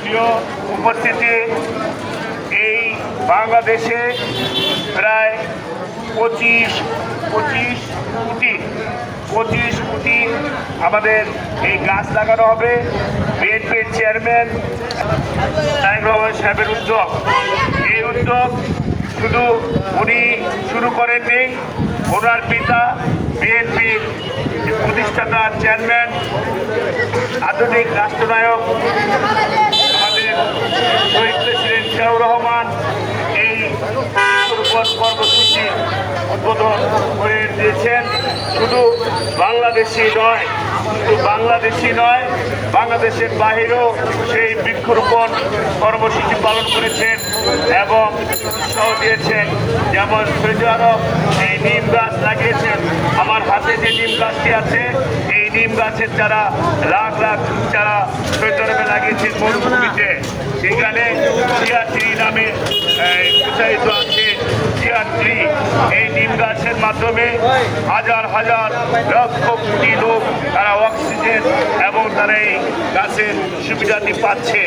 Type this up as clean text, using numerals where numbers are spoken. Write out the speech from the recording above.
প্রিয় উপস্থিতি, এই বাংলাদেশে প্রায় 25 কোটি আমাদের এই গাছ লাগানো হবে। বিএনপির চেয়ারম্যান তারেক রহমান সাহেবের উদ্যোগ, এই উদ্যোগ শুধু উনি শুরু করেননি, ওনার পিতা বিএনপির প্রতিষ্ঠাতা চেয়ারম্যান আধুনিক রাষ্ট্রনায়ক আমাদের শহীদ প্রেসিডেন্ট জিয়াউর রহমান এই কর্মসূচি উদ্বোধন করে দিয়েছেন। শুধু বাংলাদেশি নয়, বাংলাদেশের বাহিরেও সেই বৃক্ষরোপণ কর্মসূচি পালন করেছেন এবং উৎসাহ দিয়েছেন। যেমন সৌদি আরব এই নিম গাছ লাগিয়েছেন। আমার হাতে যে নিম গাছটি আছে, এই নিম গাছের চারা লাখ চারা সৌদি আরবে লাগিয়েছেন মরুভূমিতে। সেখানে জিয়া ট্রি নামে উৎসাহিত আছে। জিয়া ট্রি এই নিম গাছের মাধ্যমে হাজার লক্ষ কোটি লোক তারা অক্সিজেন এবং তারা এই গাছের সুবিধাটি পাচ্ছে।